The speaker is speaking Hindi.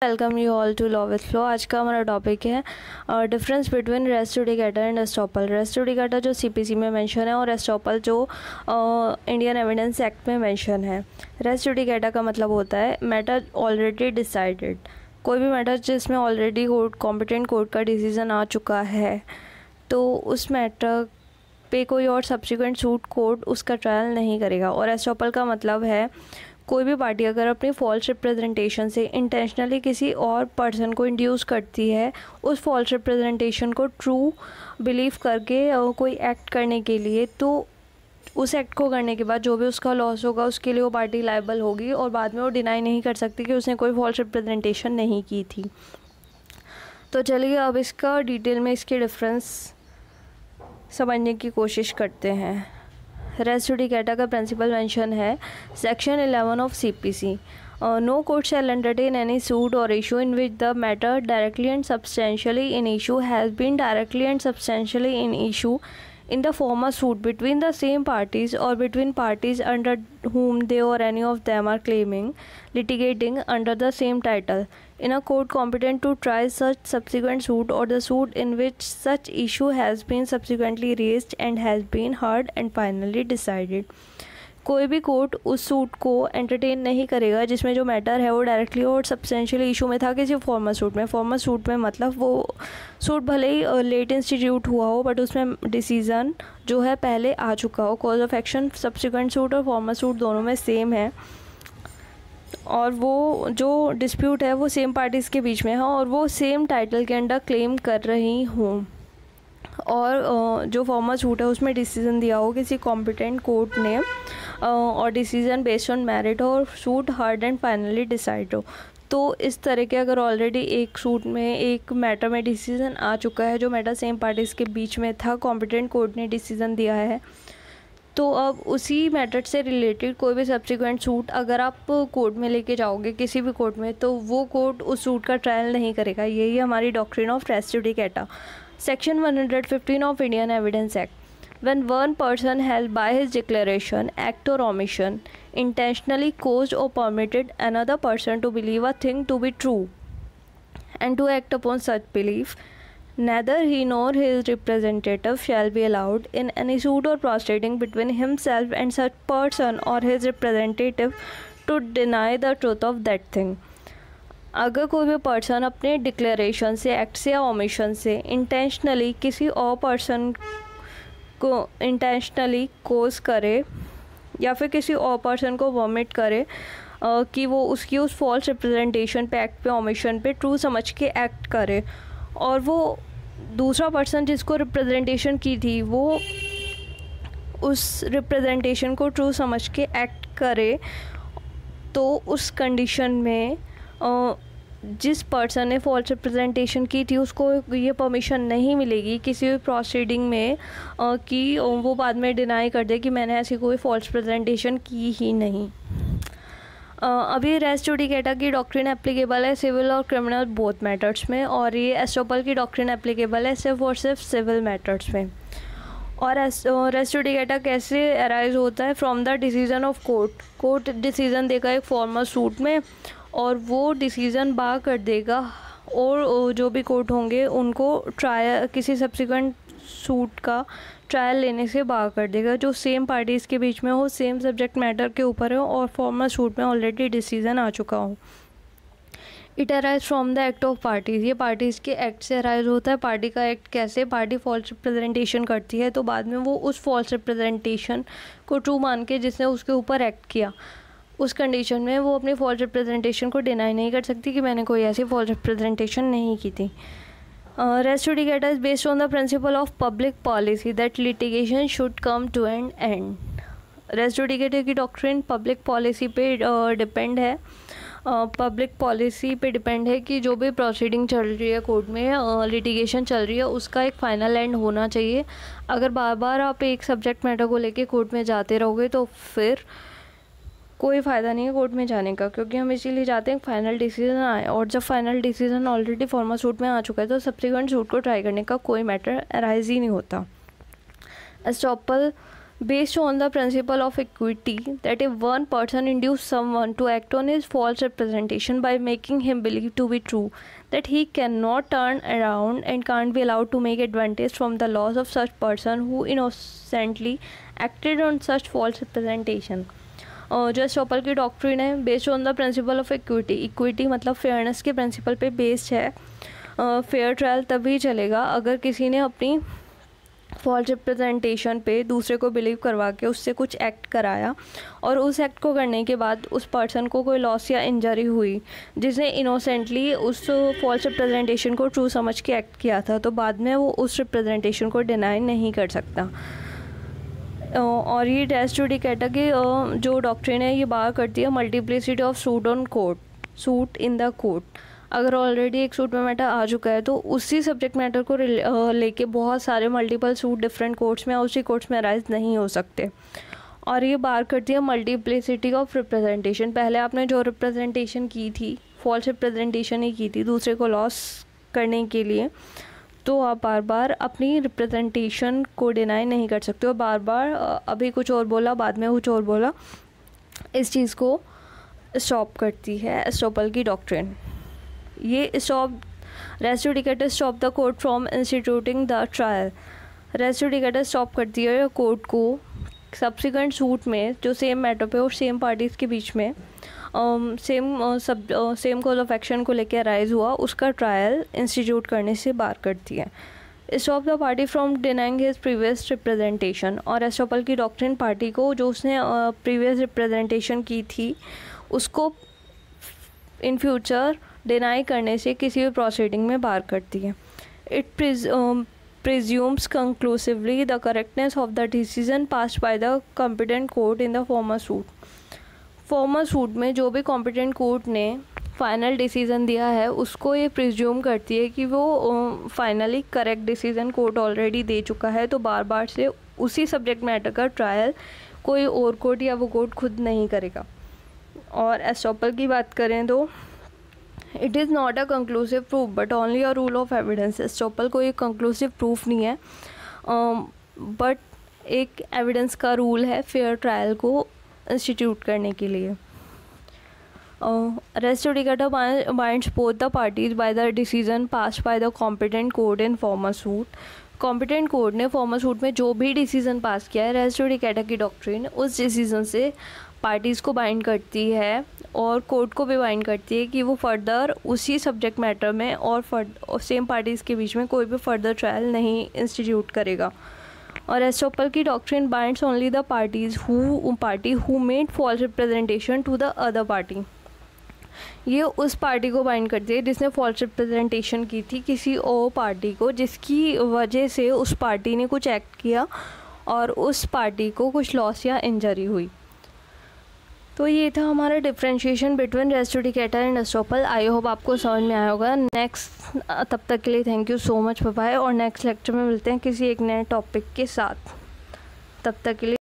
Welcome you all to law with flow. आज का हमारा टॉपिक है difference between res judicata and estoppel. Res judicata जो सीपीसी में मेंशन है और एस्टॉपल जो इंडियन एविडेंस एक्ट में मेंशन है। रेस जुडिकाटा का मतलब होता है मैटर ऑलरेडी डिसाइडेड। कोई भी मैटर जिसमें ऑलरेडी कॉम्पिटेंट कोर्ट का डिसीजन आ चुका है तो उस मैटर पे कोई और सब्सिक्वेंट सूट कोर्ट उसका ट्रायल नहीं करेगा। और एस्टॉपल का मतलब है कोई भी पार्टी अगर अपनी फॉल्स रिप्रेजेंटेशन से इंटेंशनली किसी और पर्सन को इंड्यूस करती है उस फॉल्स रिप्रेजेंटेशन को ट्रू बिलीव करके कोई एक्ट करने के लिए, तो उस एक्ट को करने के बाद जो भी उसका लॉस होगा उसके लिए वो पार्टी लायबल होगी और बाद में वो डिनाई नहीं कर सकती कि उसने कोई फॉल्स रिप्रेजेंटेशन नहीं की थी। तो चलिए अब इसका डिटेल में इसके डिफरेंस समझने की कोशिश करते हैं। रेस जुडिकाटा का प्रिंसिपल मेंशन है section 11 of CPC. No court shall entertain any suit or issue in which the matter directly and substantially in issue has been directly and substantially in issue in the former suit between the same parties or between parties under whom they or any of them are claiming litigating under the same title in a court competent to try such subsequent suit or the suit in which such issue has been subsequently raised and has been heard and finally decided। कोई भी कोर्ट उस सूट को एंटरटेन नहीं करेगा जिसमें जो मैटर है वो डायरेक्टली और सब्सटेंशियली इशू में था किसी फॉर्मल सूट में। फॉर्मल सूट में मतलब वो सूट भले ही लेट इंस्टीट्यूट हुआ हो बट उसमें डिसीज़न जो है पहले आ चुका हो। Cause of action subsequent suit और फॉर्मल सूट दोनों में सेम है और वो जो डिस्प्यूट है वो सेम पार्टीज़ के बीच में है और वो सेम टाइटल के अंडर क्लेम कर रही हूँ। और जो फॉर्मल सूट है उसमें डिसीज़न दिया हो किसी कॉम्पिटेंट कोर्ट ने और डिसीज़न बेस्ड ऑन मेरिट और suit heard and finally decide हो। तो इस तरह के अगर ऑलरेडी एक सूट में एक मैटर में डिसीज़न आ चुका है, जो मैटर सेम पार्टीज़ के बीच में था, कॉम्पिटेंट कोर्ट ने डिसीज़न दिया है, तो अब उसी मैटर से रिलेटेड कोई भी सब्सिक्वेंट सूट अगर आप कोर्ट में लेके जाओगे किसी भी कोर्ट में तो वो कोर्ट उस सूट का ट्रायल नहीं करेगा। यही हमारी doctrine of res judicata. Section 115 ऑफ Indian evidence act. When one person has by his declaration, act or omission intentionally caused or permitted another person to believe a thing to be true and to act upon such belief, neither he nor his representative shall be allowed in any suit or proceeding between himself and such person or his representative to deny the truth of that thing। अगर कोई भी पर्सन अपने डिक्लेरेशन से, एक्ट से या ओमिशन से इंटेंशनली किसी और पर्सन को इंटेंशनली कोज करे या फिर किसी और पर्सन को वॉमिट करे कि वो उसकी उस फॉल्स रिप्रेजेंटेशन पे, एक्ट पे, ओमिशन पे ट्रू समझ के एक्ट करे और वो दूसरा पर्सन जिसको रिप्रेजेंटेशन की थी वो उस रिप्रेजेंटेशन को ट्रू समझ के एक्ट करे, तो उस कंडीशन में जिस पर्सन ने फॉल्स रिप्रेजेंटेशन की थी उसको ये परमिशन नहीं मिलेगी किसी भी प्रोसीडिंग में कि वो बाद में डिनाई कर दे कि मैंने ऐसी कोई फॉल्स रिप्रेजेंटेशन की ही नहीं। अभी रेस जुडिकाटा की डॉक्ट्रिन एप्लीकेबल है सिविल और क्रिमिनल बोथ मैटर्स में और ये एस्टॉपल की डॉक्ट्रिन एप्लीकेबल है सिर्फ और सिर्फ सिविल मैटर्स में। और रेस जुडिकाटा कैसे अराइज होता है? From the decision of court. Court decision देगा एक फॉर्मल सूट में और वो डिसीज़न बार कर देगा और जो भी कोर्ट होंगे उनको ट्रायल किसी सब्सिक्वेंट सूट का ट्रायल लेने से बार कर देगा जो सेम पार्टीज़ के बीच में हो, सेम सब्जेक्ट मैटर के ऊपर हो और फॉर्मल सूट में ऑलरेडी डिसीज़न आ चुका हो। It arise from the act of parties. ये पार्टीज़ के एक्ट से अराइज होता है। पार्टी का एक्ट कैसे? पार्टी फॉल्स रिप्रेजेंटेशन करती है तो बाद में वो उस फॉल्स रिप्रेजेंटेशन को ट्रू मान के जिसने उसके ऊपर एक्ट किया उस कंडीशन में वो अपनी फॉल्स रिप्रेजेंटेशन को डिनाई नहीं कर सकती कि मैंने कोई ऐसी फॉल्स रिप्रेजेंटेशन नहीं की थी। Res judicata is based on the principle of public policy that litigation should come to an end. Res judicata की डॉक्ट्रिन पब्लिक पॉलिसी पे डिपेंड है। पब्लिक पॉलिसी पे डिपेंड है कि जो भी प्रोसीडिंग चल रही है कोर्ट में, लिटिगेशन चल रही है, उसका एक फ़ाइनल एंड होना चाहिए। अगर बार बार आप एक सब्जेक्ट मैटर को लेके कोर्ट में जाते रहोगे तो फिर कोई फ़ायदा नहीं है कोर्ट में जाने का, क्योंकि हम इसीलिए जाते हैं फाइनल डिसीजन आए और जब final decision already formal suit में आ चुका है तो सब्सिक्वेंट सूट को ट्राई करने का कोई मैटर अराइज ही नहीं होता। Estoppel based on the principle of equity, that if one person induce someone to act on his false representation by making him believe to be true that he cannot turn around and can't be allowed to make advantage from the loss of such person who innocently acted on such false representation. जो एस्टॉपल की डॉक्ट्रिन है based on the principle of equity, equity मतलब फेयरनेस के प्रिंसिपल पे बेस्ड है। फेयर ट्रायल तभी चलेगा अगर किसी ने अपनी फॉल्स रिप्रेजेंटेशन पे दूसरे को बिलीव करवा के उससे कुछ एक्ट कराया और उस एक्ट को करने के बाद उस पर्सन को कोई लॉस या इंजरी हुई, जिसने इनोसेंटली उस फॉल्स रिप्रेजेंटेशन को ट्रू समझ के एक्ट किया था, तो बाद में वो उस रिप्रेजेंटेशन को डिनाई नहीं कर सकता। और ये रेस जुडिकाटा की जो डॉक्ट्रिन है ये बात करती है multiplicity of suit on court, suit in the court. अगर ऑलरेडी एक सूट में मैटर आ चुका है तो उसी सब्जेक्ट मैटर को लेके बहुत सारे मल्टीपल सूट डिफरेंट कोर्ट्स में उसी कोर्ट्स में राइज नहीं हो सकते। और ये बात करती है मल्टीप्लिसिटी ऑफ रिप्रेजेंटेशन। पहले आपने जो रिप्रेजेंटेशन की थी फॉल्स रिप्रेजेंटेशन ही की थी दूसरे को लॉस करने के लिए, तो आप बार बार अपनी रिप्रेजेंटेशन को डिनाई नहीं कर सकते हो। बार बार अभी कुछ और बोला बाद में कुछ और बोला, इस चीज़ को स्टॉप करती है एस्टॉपल की डॉक्ट्रिन। ये stop res judicata stop the court from instituting the trial. Res judicata stop करती है कोर्ट को सब्सिक्वेंट सूट में जो सेम मैटर पे और सेम पार्टीज़ के बीच में सेम कॉज ऑफ एक्शन को लेकर राइज हुआ उसका ट्रायल इंस्टीट्यूट करने से बार करती है। Stop the party from denying his previous representation. और एस्टॉपल की डॉक्ट्रिन पार्टी को जो उसने प्रीवियस रिप्रेजेंटेशन की थी उसको इन फ्यूचर डिनाई करने से किसी भी प्रोसीडिंग में बार करती है। It presumes conclusively the correctness of the decision passed by the competent court in the former suit। Former suit में जो भी कॉम्पिटेंट कोर्ट ने फाइनल डिसीज़न दिया है उसको ये प्रिज्यूम करती है कि वो finally correct decision court already दे चुका है, तो बार बार से उसी सब्जेक्ट मैटर का ट्रायल कोई और कोर्ट या वो कोर्ट खुद नहीं करेगा। और एस्टॉपल की बात करें तो it is not a conclusive proof but only a rule of evidence. Estoppel कोई कंक्लूसिव प्रूफ नहीं है बट एक एविडेंस का रूल है फेयर ट्रायल को इंस्टीट्यूट करने के लिए। Res judicata binds both the parties by the decision pass by the competent court in former suit. Competent court ने फॉर्मर सूट में जो भी डिसीजन पास किया है रेस जुडिकाटा की डॉक्ट्रिन उस डिसीजन से पार्टीज़ को बाइंड करती है और कोर्ट को भी बाइंड करती है कि वो फर्दर उसी सब्जेक्ट मैटर में और सेम पार्टीज़ के बीच में कोई भी फर्दर ट्रायल नहीं इंस्टीट्यूट करेगा। और एस्टॉपल की doctrine binds only the parties who made false representation to the other party. ये उस पार्टी को बाइंड करती है जिसने फॉल्स रिप्रेजेंटेशन की थी किसी और पार्टी को, जिसकी वजह से उस पार्टी ने कुछ एक्ट किया और उस पार्टी को कुछ लॉस या इंजरी हुई। तो ये था हमारा differentiation between res judicata and estoppel. I hope आपको समझ में आया होगा। नेक्स्ट तब तक के लिए thank you so much, bye bye. और नेक्स्ट लेक्चर में मिलते हैं किसी एक नए टॉपिक के साथ। तब तक के लिए